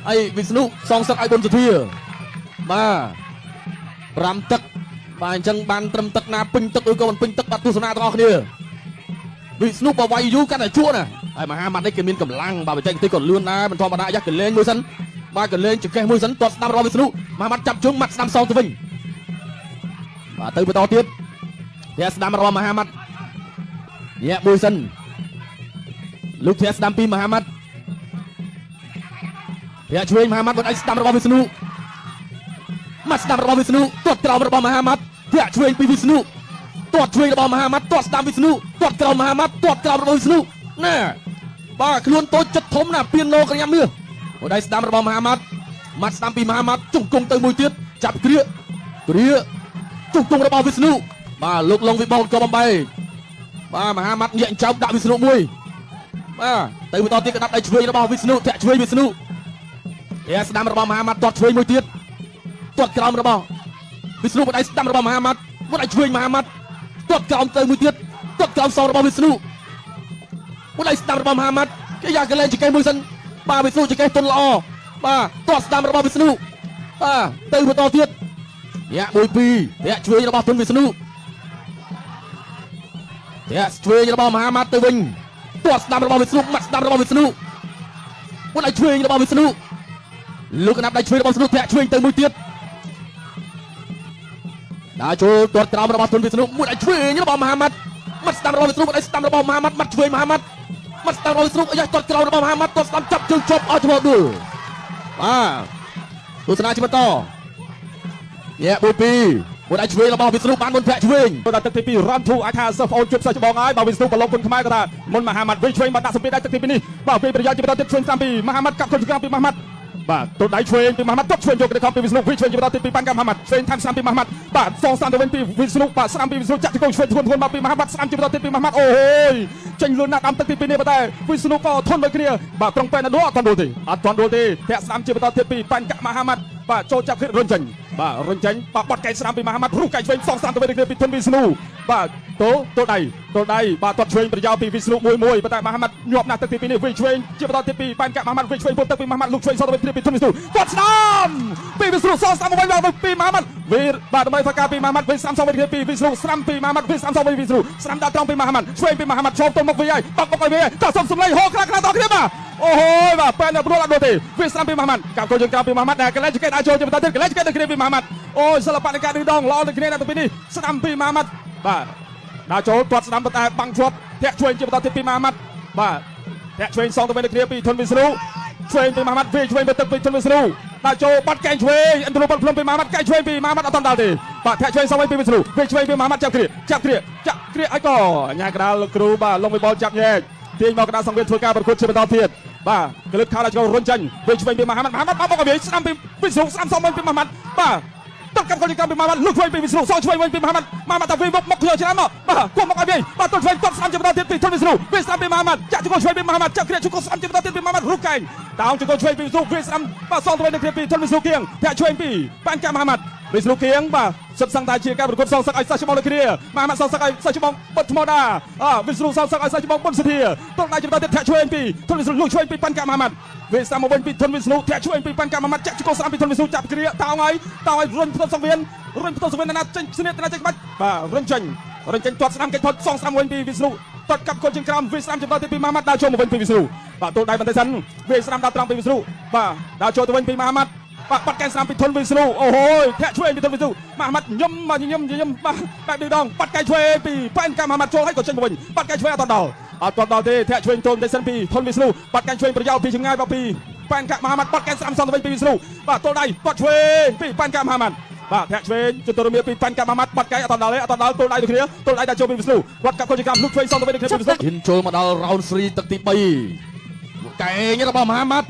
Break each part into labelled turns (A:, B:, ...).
A: ai វិស្ណុសងសឹកឲ្យបុនសុធាបាទ5ទឹកបាទអញ្ចឹងបានត្រឹមទឹកណាពេញទឹកឬក៏មិនពេញទឹកបាទទស្សនាទាំងអស់គ្នាវិស្ណុបើវាយយូរកាន់តែជួណាហើយមហាម៉ាត់នេះគេមានកម្លាំងបាទបច្ចេកទេសក៏លឿនដែរមិនធម្មតាយ៉ាស់កលេងមួយសិនបាទកលេងចង្កេះមួយសិនទាត់ស្ដាប់របស់វិស្ណុមហាម៉ាត់ចាប់ជើងម៉ាត់ស្ដាំសងទៅវិញបាទទៅបន្តទៀតធាក់ស្ដាំរបស់មហាម៉ាត់ញាក់មួយសិនលោកធាក់ស្ដាំពីមហាម៉ាត់ធាក់ឆ្វេងមហាម៉ាត់មិនអាចស្ដាំរបស់វិស្ណុម៉ាត់ស្ដាំរបស់វិស្ណុទាត់ក្រោមរបស់មហាម៉ាត់ធាក់ឆ្វេងពីវិស្ណុទាត់ឆ្វេងរបស់មហាម៉ាត់ទាត់ស្ដាំវិស្ណុទាត់ក្រោមមហាម៉ាត់ទាត់ក្រោមរបស់វិស្ណុណាបាទខ្លួនតូចចិត្តធំណាពៀនលោកញ្ញាមឿមួយដៃស្ដាំរបស់មហាម៉ាត់ម៉ាត់ស្ដាំពីមហាម៉ាត់ជង្គង់ទៅមួយទៀតចាប់គ្រាជង្គង់របស់វិស្ណុបាទលោកលងវិបលក៏បំបីបាទមហាម៉ាត់ញាក់ចោបដាក់វិស្ណុមួយបាទទៅបន្តទៀតក៏ដាក់ដៃឆ្វេងរបស់វិស្ណុធាក់ឆ្វេងវិស្ណុធាក់ស្ដាំរបស់មហាម៉ាត់ទាត់ឆ្វេងមួយទៀតទាត់ក្រោមរបស់វិស្ណុមួយដៃស្ដាំរបស់មហាម៉ាត់មួយដៃឆ្វេងមហាម៉ាត់ទាត់ក្រោមទៅមួយទៀតទាត់ក្រោមសងរបស់វិស្ណុមួយដៃស្ដាំរបស់មហាម៉ាត់គេយ៉ាកលែងចង្កេះមួយសិនបាទវិស្ណុចង្កេះទុនល្អបាទទាត់ស្ដាំរបស់វិស្ណុបាទទៅបន្តទៀតញាក់1 2ធាក់ឆ្វេងរបស់ទុនវិស្ណុធាក់ឆ្វេងរបស់មហាម៉ាត់ទៅវិញទាត់ស្ដាំរបស់វិស្ណុម៉ាត់ស្ដាំរបស់វិស្ណុមួយដៃឆ្វេងរបស់វិស្ណុលោកកណាប់ដៃឆ្វេងរបស់វិស្ណុធាក់ឆ្វេងទៅមួយទៀតដើរចូលទាត់ក្រោមរបស់ទុនវិស្ណុមួយដៃឆ្វេងរបស់មហាម៉ាត់ម៉ាត់ស្ដាំរបស់វិស្ណុមួយដៃស្ដាំរបស់មហាម៉ាត់ម៉ាត់ឆ្វេងមហាម៉ាត់ម៉ាត់ស្ដាំរបស់វិស្ណុអាយ៉ាទាត់ក្រោមរបស់មហាម៉ាត់ទាត់ស្ដាំចាប់ជើងជាប់ឲ្យឆ្មោះដួលបាទទស្សនាជាបន្តញាក់1 2មួយដៃឆ្វេងរបស់វិស្ណុបានមុនធាក់ឆ្វេងដល់ទឹកទី2 run to អាចថាសិស្សប្អូនជិបសិស្សច្បងហើយបើវិស្ណុបឡុកគុណខ្មែរក៏ថាមុនមហាម៉ាត់វិញឆ្វេងបានដាក់សម្ពាធដល់ទឹកទី2នេះបាទពេលប្រយោជន៍ជាបន្តទៀតឆ្វេងតាមពីមហាម៉ាត់កាប់ខ្លួនចង្កាំពីមហាម៉ាត់បាទទៅដៃឆ្វេងពីមហាម៉ាត់ទាត់ឆ្វេងយកទៅខំពីវិស្ណុវិញឆ្វេងជាបន្តទៀតពីប៉ាន់កាមមហាម៉ាត់ឆ្វេងតាមស្ដាំពីមហាម៉ាត់បាទសងស្ដាំទៅវិញពីវិស្ណុបាទស្ដាំពីវិស្ណុចាក់ជង្គង់ឆ្វេងធ្ងន់មកពីមហាម៉ាត់ស្ដាំជាបន្តទៀតពីមហាម៉ាត់អូយចេញលឿនណាស់តាមទឹកទី2នេះប៉ុន្តែវិស្ណុក៏ធន់ដូចគ្នាបាទក្រុងប៉ែនអត់ទាន់ដួលទេធាក់ស្ដាំជាបន្តទៀតពីប៉ាន់កាមមហាម៉ាត់បាទចូលចាប់គ្រិតរុញចេញបាទរុញចេញបាទបត់កែស្ដាំពីមហាម៉ាត់រុះកែឆ្វេងសងស្ដាំទៅវិញដូចគ្នាពីទុនវិស្ណុបាទទល់ដៃបាទទាត់ឆ្វេងប្រយោជន៍ពីវិស្ណុមួយប៉ុន្តែមហាម៉ាត់ញាប់ណាស់ទឹកទី2នេះវិញឆ្វេងជាបន្តទៀតពីប៉ាន់កាមមហាម៉ាត់វិញឆ្វេងពុតទឹកពីមហាម៉ាត់លុកឆ្វេងសងទៅវិញពីទុនវិស្ណុទាត់ស្ដាំពីវិស្ណុសងស្ដាំវិញពីមហាម៉ាត់វាបាទដើម្បីធ្វើការពីមហាម៉ាត់វិញស្ដាំសងវិញពីវិស្ណុស្ដាំពីមហាម៉ាត់វិញស្ដាំសងវិញវិស្ណុស្ដាំដាក់ត្រង់ពីមហាម៉ាត់ឆ្វេងពីមហាម៉ាត់ឈប់ទៅមុខវិញហើយបាក់មុខឲ្យវាតោះសុំសម្លេងហោខ្លាំងៗតគ្នាបាទអូហូយបាទប៉ែនអត់រួចអត់ដូចទេវាស្ដាំពីមហាម៉ាត់កាប់ចូលយើងក្រៅពីមហាម៉ាត់ដែលកលែងចង្កេះដាក់ចូលជាបន្តទៀតកលែងចង្កេះទៅគ្នាពីមហាម៉ាត់អូយសិល្បៈនៃការឌឺដងល្អដូចគ្នាដល់ទៅនេះស្ដាំពីមហាម៉ាត់បាទដាក់ចូលទាត់ស្ដាំតែបាំងជាប់ធាក់ឆ្វេងជាបន្តទៀតពីមហាម៉ាត់បាទធាក់ឆ្វេងសងទៅវិញដូចគ្នាពីធុនវិស្ណុឆ្វេងពីមហាម៉ាត់វិញឆ្វេងទៅទឹកពីធុនវិស្ណុដាក់ចូលបាត់កែងឆ្វេងអន្តរពលភ្លុំពីមហាម៉ាត់កែងឆ្វេងពីមហាម៉ាត់អត់តាន់ដល់ទេបាទធាក់ឆ្វេងសងវិញពីវិស្ណុវិញឆ្វេងពីមហាម៉ាត់ចាប់គ្រាឲ្យកញ្ញាកដាលលោកគ្រូបាទលងវិបលចាប់ញែកទាញមកកដាលសង្វៀនធ្វើការប្រកួតជាបន្តទៀតបាទកលឹកខោដល់ចូលរុញចាញ់វិញឆ្វេងពីមហាម៉ាត់បោកមកវាស្ដាំពីវិស្ណុស្ដាំសងវិញពីមហាម៉ាត់បាទទឹកកាប់កលពីមហាម៉ាត់លុកឆ្វេងពីវិស្ណុសងឆ្វេងវិញពីមហាម៉ាត់តែវិញមកធ្វើច្រើនមកបាទគោះមកឲ្យវាបាទទល់ឆ្វេងទាត់ស្ដាំជាបន្តទៀតពីធុនវិស្ណុវាស្ដាំពីមហាម៉ាត់ចាក់ជង្គង់ឆ្វេងពីមហាម៉ាត់ចាក់គ្រាជង្គង់ស្ដាំជាបន្តទៀតពីមហាម៉ាត់រុះកែងតោងជង្គង់ឆ្វេងពីវិស្ណុវាស្ដាំបាទសងទៅវិញពីធុនវិស្ណុគៀងធាក់ឆ្វេងពីប៉ាន់កាមមហាម៉ាត់វិស្ណុគៀងបាទសិតសង្តាជាការប្រកួតសងសឹកឲ្យសិស្សច្បងដូចគ្នាមហាម៉ាត់សងសឹកឲ្យសិស្សច្បងបុតថ្មដាវិស្ណុសងសឹកឲ្យសិស្សច្បងបុតសធាទល់ដៃជាបន្តទៀតធាក់ឆ្វេងពីធុនវិស្ណុលុយឆ្វេងពីប៉ាន់កាមមហាម៉ាត់វាស្ដាំមកវិញពីធុនវិស្ណុធាក់ឆ្វេងពីប៉ាន់កាមមហាម៉ាត់ចាក់ជង្គង់ស្ដាំពីធុនវិស្ណុចាប់គ្រាតោងឲ្យរុញផ្ទប់សង្វៀនណាចេញស្នៀតណាចេញបាច់បាទរុញចេញទាត់ស្ដាំគេថត់សងស្ដាំវិញពីវិស្ណុទាត់កាប់កូនជើងក្រោមវាស្ដាំចំដល់ទៅពីមហាម៉ាត់ដើរចូលមកវិញពីវិស្ណុបាទទល់ដៃបន្តិចសិនវាស្ដាំដល់ត្រង់ពីវិស្ណុបាទដើរចូលទៅវិញពីមហាម៉ាត់បាទបាត់កែស្ដាំពីធុនវិស្ណុអូហូយធាក់ឆ្វេងពីធុនវិស្ណុមហាម៉ាត់ញឹមបាទបែបឌឺដងបាត់កែឆ្វេងពីប៉ែនកាមមហាម៉ាត់ចូលឲ្យក៏ចេញមកវិញបាត់កែឆ្វេងអត់ដល់ទេធាក់ឆ្វេងចូលបន្តិចសិនពីធុនវិស្ណុបាត់កែឆ្វេងប្រយោជន៍ពីចម្ងាយមកពីប៉ែនកាមហាម៉ាត់បាត់កែស្ដាំសងទៅវិញពីវិស្ណុបាទទល់ដៃបាត់ឆ្វេងពីប៉ែនកាមហាម៉ាត់បាទធាក់ឆ្វេងจุดរមៀពីប៉ាន់កាមមហាម៉ាត់បាត់កែអត់ដល់ទេអត់ដល់ទល់ដៃទៅគ្នាទល់ដៃដល់ចូលពីវិស្ណុគាត់កាប់កូនចង្កាំលុកឆ្វេងសងទៅវិញគ្នាពីវិស្ណុហ៊ានចូលមកដល់ round 3 ទឹកទី3កែងរបស់មហាម៉ាត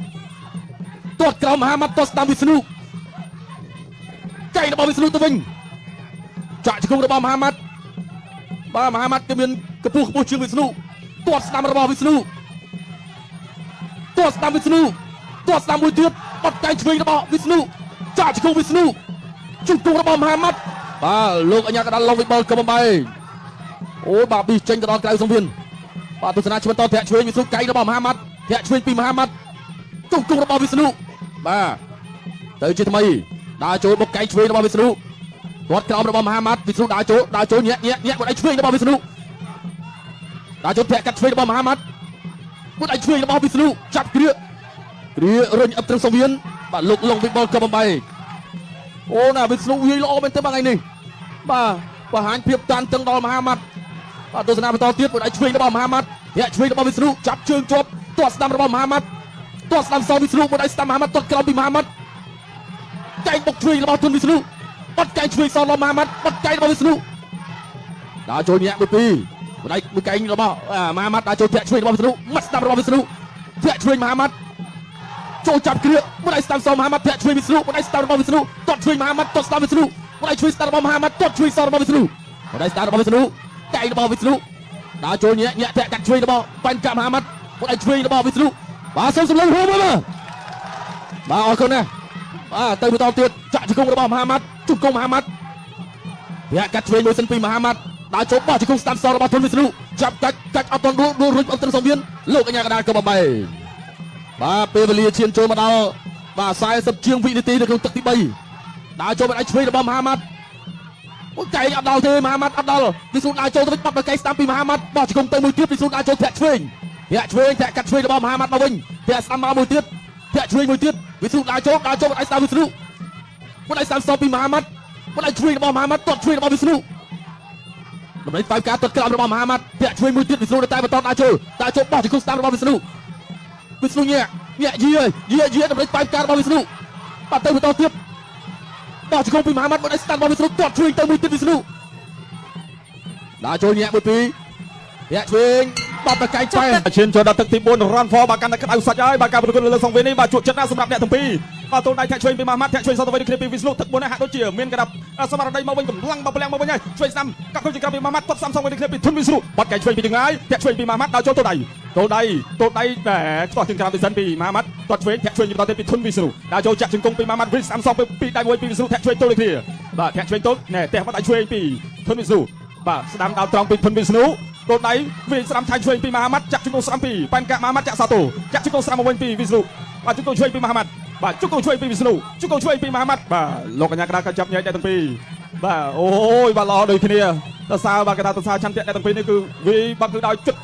A: ់ទាត់ក្រោមមហាម៉ាត់ទាត់ស្ដាំវិស្ណុកែងរបស់វិស្ណុទៅវិញចាក់ជង្គង់របស់មហាម៉ាត់បាទមហាម៉ាត់គឺមានកម្ពស់ជាងវិស្ណុទាត់ស្ដាំរបស់វិស្ណុទាត់ស្ដាំវិស្ណុទាត់ស្ដាំមួយទៀតបាត់កែងឆ្វេងរបស់វិស្ណុចាក់ជង្គង់វិស្ណុជង្គង់របស់មហាម៉ាត់បាទលោកអញ្ញាកដាលឡងវិបលក៏បំបីអូយបាទពីចេញទៅដល់ក្រៅសង្វៀនបាទទស្សនាឆ្វេងតធាក់ឆ្វេងវិស្ណុកែងរបស់មហាម៉ាត់ធាក់ឆ្វេងពីមហាម៉ាត់ជង្គង់របស់វិស្ណុ បាទទៅជាថ្មីដើរចូលបុកកែងឆ្វេងរបស់វិស្ណុគាត់ក្រោមរបស់មហាម៉ាត់វិស្ណុដើរចូលញាក់គាត់ឲ្យឆ្វេងរបស់វិស្ណុដើរចូលធាក់កាត់ឆ្វេងរបស់មហាម៉ាត់គាត់ឲ្យឆ្វេងរបស់វិស្ណុចាប់គ្រារុញអឹបត្រឹងសង្វៀនបាទលោកលងវិបុលក៏បំបីអូណាវិស្ណុវាយល្អមែនទេបងថ្ងៃនេះបាទបង្ហាញភាពតានតឹងដល់មហាម៉ាត់បាទទស្សនាបន្តទៀតគាត់ឲ្យឆ្វេងរបស់មហាម៉ាត់ធាក់ឆ្វេងរបស់វិស្ណុចាប់ជើងជាប់ទាត់ស្ដាំរបស់មហាម៉ាត់ទាត់ស្ដាំសវិស្ណុគាត់ឲ្យស្ដាំមហាម៉ាត់ទាត់ក្រោមពីមហាម៉ាត់ចែកបុកឆ្វេងរបស់ទុនវិស្ណុបាត់កែងឆ្វេងសរបស់មហាម៉ាត់បាត់កែងរបស់វិស្ណុដើរចូលញាក់មួយពីបណ្ដៃមួយកែងរបស់មហាម៉ាត់ដើរចូលធាក់ឆ្វេងរបស់វិស្ណុមាត់ស្ដាំរបស់វិស្ណុធាក់ឆ្វេងមហាម៉ាត់ចូលចាប់គ្រាបណ្ដៃស្ដាំសមហាម៉ាត់ធាក់ឆ្វេងវិស្ណុបណ្ដៃស្ដាំរបស់វិស្ណុទាត់ឆ្វេងមហាម៉ាត់ទាត់ស្ដាំវិស្ណុបណ្ដៃឆ្វេងស្ដាំរបស់មហាម៉ាត់ទាត់ឆ្វេងសរបស់វិស្ណុបណ្ដៃស្ដាំរបស់វិស្ណុកែងរបស់វិស្ណុដើរចូលញាក់ធាក់កាត់ឆ្វេងរបស់បាញ់កាប់មហាម៉ាត់បណ្ដៃឆ្វេងរបស់វិស្ណុបាទសូមសម្លេងហូបមកបាទអរគុណណាស់បាទទៅបន្តទៀតចាក់ជង្គង់របស់មហាម៉ាត់ជង្គង់មហាម៉ាត់វាកាត់ឆ្វេងមួយសិនពីមហាម៉ាត់ដើរចូលបោះជង្គង់ស្ដាំសរបស់ទុនវិស្ណុចាប់កាច់អត់ទាន់ដួលរុញអត់ត្រឹមសង្វៀនលោកកញ្ញាកណ្ដាលក៏បបែបាទពេលវេលាឈានចូលមកដល់បាទ40ជាងវិនាទីនៅក្នុងទឹកទី3ដើរចូលបណ្ដៃឆ្វេងរបស់មហាម៉ាត់អូកែងអត់ដល់ទេមហាម៉ាត់អត់ដល់វិស្ណុដើរចូលទៅវិញបាត់ដល់កែងស្ដាំពីមហាម៉ាត់បោះជង្គង់ទៅមួយទៀតវិស្ណុដើរចូលធាក់ឆ្វេងធាក់កាត់ឆ្វេងរបស់មហាម៉ាត់មកវិញធាក់ស្ដាំមកមួយទៀតធាក់ឆ្វេងមួយទៀតវិស្ណុដើរចូលបណ្ដៃស្ដាំវិស្ណុបណ្ដៃស្ដាំសពីមហាម៉ាត់បណ្ដៃឆ្វេងរបស់មហាម៉ាត់ទាត់ឆ្វេងរបស់វិស្ណុដើម្បីស្វែងការទាត់ក្រោមរបស់មហាម៉ាត់ធាក់ឆ្វេងមួយទៀតវិស្ណុតែបន្តដើរចូលបោះជង្គង់ស្ដាំរបស់វិស្ណុញាក់យីដើម្បីស្វែងការរបស់វិស្ណុបាទទៅបន្តទៀតបោះជង្គង់ពីមហាម៉ាត់បណ្ដៃស្ដាំរបស់វិស្ណុទាត់ឆ្វេងទៅមួយទៀតវិស្ណុដើរចូលញាក់មួយពីរធាក់ឆ្វេងបាត់ទៅកែងឆ្វេងឈានចូលដល់ទឹកទី4 run for បាទកាន់តែក្តៅសាច់ហើយបាទការប្រកួតលើសង្វេននេះបាទជួបចិត្តណាស់សម្រាប់អ្នកទាំងពីរបាទទូនដៃធាក់ឆ្វេងពីមហាម៉ាត់ធាក់ឆ្វេងសតទៅវិញគ្នាពីវិស្ណុទឹក4ហាក់ដូចជាមានក្តាប់សមរដីមកវិញកម្លាំងបលាំងមកវិញហើយឆ្វេងស្ដាំកាត់ខ្លួនជាក្រោយពីមហាម៉ាត់ទាត់ស្ដាំសងវិញគ្នាពីធុនវិស្ណុបាត់កែងឆ្វេងពីទាំងហើយធាក់ឆ្វេងពីមហាម៉ាត់ដល់ចូលទូដៃតែខ្ទាស់ជាងក្រោយពីសិនពីមហាម៉ាត់ទាត់ឆ្វេងធាក់ឆ្វេងបន្តទៀតពីធុនវិស្ណុដល់ចូលចាក់ជង្គង់ពីមហាម៉ាត់វិញស្ដាំសងពីដៃមួយពីវិស្ណុធាក់ឆ្វេងទូដូចគ្នាបាទធាក់ឆ្វេងទូណែផ្ទះបាត់ដៃឆ្វេងពីធុនវិស្ណុបាទស្ដាំដល់ត្រង់ពីធុនវិស្ណុទូដៃវិញស្ដាំថៃឆ្វេងពីមហាម៉ាត់ចាក់ជង្គង់ស្ដាំពីប៉ែនកាមហាម៉ាត់ចាក់សាតូចាក់ជង្គង់ស្ដាំមកវិញពីវិស្ណុបាទជង្គង់ឆ្វេងពីមហាម៉ាត់បាទជង្គង់ឆ្វេងពីវិស្ណុជង្គង់ឆ្វេងពីមហាម៉ាត់បាទលោកកញ្ញាកណ្ដាលក៏ចាប់ញែកដែរទាំងពីរបាទអូយបាទល្អដូចគ្នាតសើបាទកណ្ដាលតសើឆន្ទៈដែរទាំងពីរនេះគឺវាបាត់គឺដោយចិត្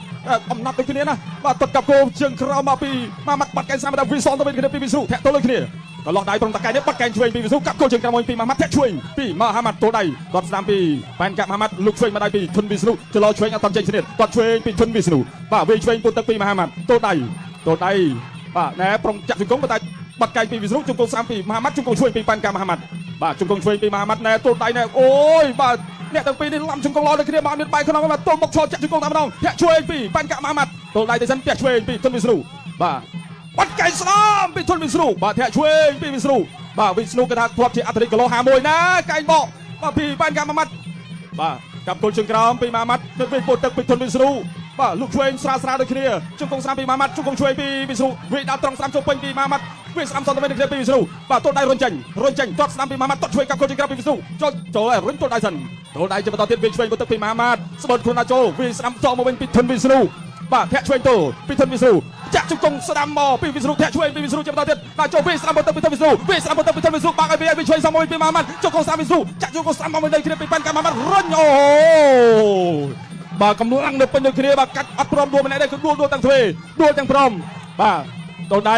A: តអំណាចដូចគ្នាណាបាទទឹកកាប់គោជើងក្រោមមកពីមហាម៉ាត់បាត់កែងស្ដាំដល់វិសនទៅវិញគ្នាពីវិស្ណុធាក់ទល់ដូចគ្នាក៏លោះដៃត្រង់តកែនេះបាត់កែងឆ្វេងពីវិស្ណុកាប់គោជើងក្រោមពីមហាម៉ាត់ធាក់ឆ្វេងពីមហាម៉ាត់ទល់ដៃគាត់ស្ដាំពីប៉ែនកាមហាម៉ាត់លុកឆ្វេងមកដៃពីធុនវិស្ណុចលោឆ្វេងអត់តាមចេញឈ្នះគាត់ឆ្វេងពីធុនវិស្ណុបាទវាឆ្វេងពុតទឹកពីមហាម៉ាត់ទល់ដៃបាទណែប្រុងចាក់ជង្គង់តែបាត់កែងពីវិស្ណុជង្គង់ស្ដាំពីមហាម៉ាត់ជង្គង់ឆ្វេងពីប៉ែនកាមហាម៉ាត់បាទជង្គង់ឆ្វេងពីមហាម៉ាត់ណែទល់ដៃណែអូយបាទអ្នកទាំងពីរនេះឡំជង្គង់ឡដូចគ្នាបាទមានបែកក្នុងបាទទល់មុខឈរចាក់ជង្គង់តែម្ដងធាក់ឆ្វេងពីប៉ែនកាមហាម៉ាត់ទល់ដៃទៅសិនធាក់ឆ្វេងពីធុនវិស្ណុបាទបាត់កែងស្ដាំពីធុនវិស្ណុបាទធាក់ឆ្វេងពីវិស្ណុបាទវិស្ណុគេថាធ្លាប់ជាអធិរាជគីឡូ51ណាកែងបកបាទពីប៉ែនកាមហាម៉ាត់បាទកាប់គល់ជើងក្រោមពីមហាម៉ាត់ទៅវិញពោទឹកពីធុនវិស្ណុបាទលុកឆ្វេងស្រាលដូចគ្នាជង្គង់ស្ដាំពីមហាម៉ាត់ជង្គង់ឆ្វេងពីវិស្ណុវាដល់ត្រង់ស្ដាំចូលពេញពីមហាម៉ាត់វាស្ដាំសតទៅវិញគ្នាពីវិស្ណុបាទទល់ដៃរុញចេញទាត់ស្ដាំពីមហាម៉ាត់ទាត់ឆ្វេងកាប់គល់ជើងក្រោមពីវិស្ណុចូលហើយរុញទល់ដៃសិនទល់ដៃជាបន្តទៀតវាឆ្វេងពោទឹកពីមហាម៉ាត់ស្បត់ខ្លួនដល់ចូលវាស្ដាំចោលមកវិញពីធុនវិស្ណុបាទធាក់ឆ្វេងទៅពីធុនវិស្ណុចាក់ជង្គង់ស្ដាំមកពីវិស្ណុធាក់ឆ្វេងពីវិស្ណុជាបន្តទៀតដល់ចូលវាស្ដាំមកទៅពីធុនវិស្ណុវាស្ដាំមកទៅពីធុនវិស្ណុបាក់ឲ្យវាឆ្វេងសំមួយពីមហាម៉ាត់ជង្គង់ស្ដាំវិស្ណុចាក់ជង្គង់ស្ដាំមកវិញគ្នាពីប៉ែនកាមហាម៉ាត់រុញអូបាទកម្លាំងនៅពេញដូចគ្នាបាទកាត់អត់ព្រមដួលម្នាក់ទេគឺដួលទាំងទ្វេដួលទាំងព្រមបាទទល់ដ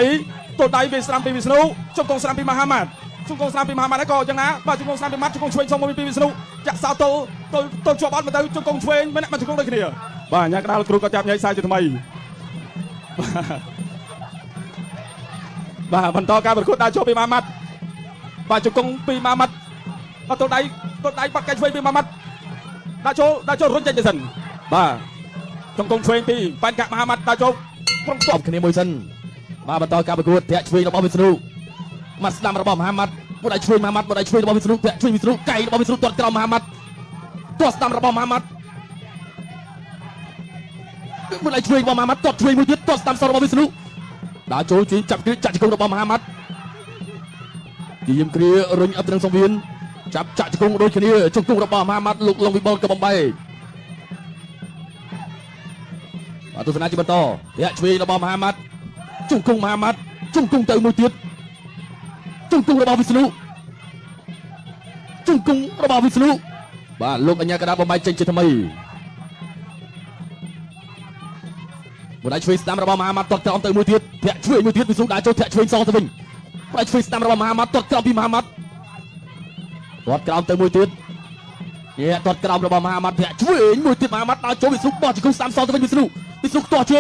A: ៃវាស្ដាំពីវិស្ណុជង្គង់ស្ដាំពីមហាម៉ាត់ជង្គង់ស្ដាំពីមហាម៉ាត់ហើយក៏យ៉ាងណាបាទជង្គង់ស្ដាំពីម៉ាត់ជង្គង់ឆ្វេងសំមួយពីវិស្ណុចាក់សោទៅជាប់អត់មកទៅជង្គង់ឆ្វេងម្នាក់មកជង្គង់ដូចគ្នាបាទញ៉ាកដាលគ្រូក៏ចាប់ញ៉ៃសាយជាថ្មីបាទបន្តការប្រកួតដើរចូលពីមហាម៉ាត់បាទជង្គង់ពីមហាម៉ាត់បាទទល់ដៃបាត់កែងឆ្វេងពីមហាម៉ាត់ដើរចូលរុញចេញទៅសិនបាទជង្គង់ឆ្វេងពីប៉ែនកាមហាម៉ាត់ដើរចូលប្រងទប់គ្នាមួយសិនបាទបន្តការប្រកួតធាក់ឆ្វេងរបស់វិស្ណុម៉ាត់ស្ដាំរបស់មហាម៉ាត់មកដៃឆ្វេងមហាម៉ាត់មកដៃឆ្វេងរបស់វិស្ណុធាក់ឆ្វេងវិស្ណុកែងរបស់វិស្ណុទាត់ក្រោមមហាម៉ាត់ទាត់ស្ដាំរបស់មហាម៉ាត់មកដៃឆ្វេងរបស់មហាម៉ាត់ទាត់ឆ្វេងមួយទៀតទាត់ស្ដាំសរបស់វិស្ណុដើរចូលជួយចាប់គ្រាចាក់ជង្គង់របស់មហាម៉ាត់ជាយាមគ្រារុញអត់ត្រឹងសង្វៀនចាប់ចាក់ជង្គង់ដូចគ្នាជង្គង់របស់មហាម៉ាត់លោកលងវិបុលក៏បំបីបាទទស្សនាជាបន្តធាក់ឆ្វេងរបស់មហាម៉ាត់ជង្គង់មហាម៉ាត់ជង្គង់ទៅមួយទៀត ជង្គង់របស់វិស្ណុជង្គង់របស់វិស្ណុបាទលោកអញ្ញាកដាបំបាយចេញជាថ្មីមួយដៃឆ្វេងស្ដាំរបស់មហាម៉ាត់ទាត់ក្រោមទៅមួយទៀតធាក់ឆ្វេងមួយទៀតវិស្ណុដាក់ចូលធាក់ឆ្វេងសងទៅវិញមួយដៃឆ្វេងស្ដាំរបស់មហាម៉ាត់ទាត់ក្រោមពីមហាម៉ាត់ទាត់ក្រោមទៅមួយទៀតទាត់ក្រោមរបស់មហាម៉ាត់ធាក់ឆ្វេងមួយទៀតមហាម៉ាត់ដាក់ចូលវិស្ណុបោះជង្គង់ស្ដាំសងទៅវិញវិស្ណុទាស់ជើ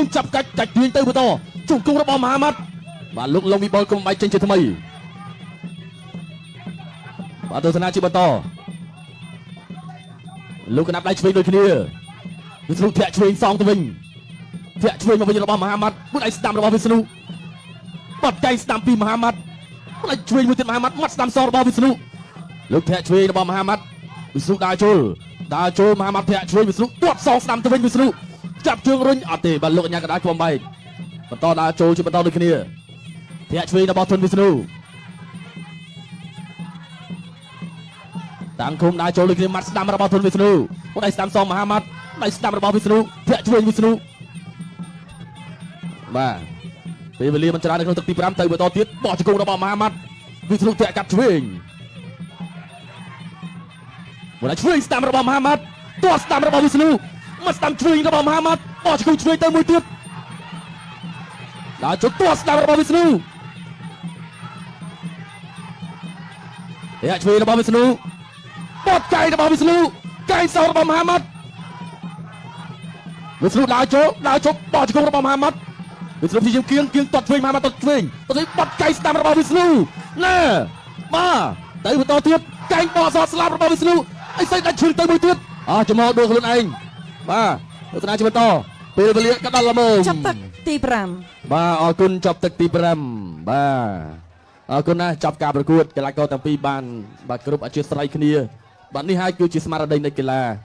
A: ងចាប់កាច់ទាញទៅបន្តជង្គង់របស់មហាម៉ាត់បាទលោកលងវិបុលគុំបាយចេញជាថ្មីបាទទស្សនាជាបន្តលោកកណាប់ដៃឆ្វេងដូចគ្នាវិស្ណុធាក់ឆ្វេងសងទៅវិញធាក់ឆ្វេងមកវិញរបស់មហាម៉ាត់មួយដៃស្ដាំរបស់វិស្ណុបាត់ចៃស្ដាំពីមហាម៉ាត់មួយដៃឆ្វេងមួយទៀតមហាម៉ាត់មាត់ស្ដាំសងរបស់វិស្ណុលោកធាក់ឆ្វេងរបស់មហាម៉ាត់វិស្ណុដើរចូលមហាម៉ាត់ធាក់ឆ្វេងវិស្ណុទាត់សងស្ដាំទៅវិញវិស្ណុចាប់ជើងរុញអត់ទេបាទលោកអញ្ញាកដាខ្វំបែកបន្តដើរចូលជាបន្តដូចគ្នាធាក់ឆ្វេងរបស់ធុនវិស្ណុតាំងគុំដើរចូលដូចគ្នាម៉ាត់ស្ដាំរបស់ធុនវិស្ណុមួយដៃស្ដាំសងមហាម៉ាត់ដៃស្ដាំរបស់វិស្ណុធាក់ឆ្វេងវិស្ណុបាទពេលវេលាមិនច្រើននៅក្នុងទឹកទី5ទៅបន្តទៀតបោះជង្គង់របស់មហាម៉ាត់វិស្ណុធាក់កាត់ឆ្វេងមួយដៃឆ្វេងស្ដាំរបស់មហាម៉ាត់ទាត់ស្ដាំរបស់វិស្ណុមកស្ដាំឆ្វេងរបស់មហាម៉ាត់បោះជង្គង់ឆ្វេងទៅមួយទៀតដល់ជទាស់ស្ដាំរបស់វិស្ណុឆ្វេងរបស់វិស្ណុបត់កៃរបស់វិស្ណុកៃសោរបស់មហាម៉ាត់វិស្ណុដើរចូលបោះជង្គង់របស់មហាម៉ាត់វិស្ណុព្យាយាមគៀងទាត់ឆ្វេងមហាម៉ាត់ទាត់ឆ្វេងទៅបត់កៃស្ដាំរបស់វិស្ណុណែបាទទៅបន្តទៀតកៃបោះសតស្លាប់របស់វិស្ណុអីស្អីដាច់ឈឹងទៅមួយទៀតចំហដួលខ្លួនឯងបាទទស្សនាជាបន្តពេលវេលាក៏ដល់ល្មម
B: ចាប់ទឹកទី5
A: បាទអរគុណចាប់ទឹកទី5បាទអរគុណណាស់ចាប់ការប្រកួតកីឡាករទាំងពីរបានបាទគ្រប់អធិស្ឋានគ្នាបាទនេះហើយគឺជាស្មារតីនៃកីឡា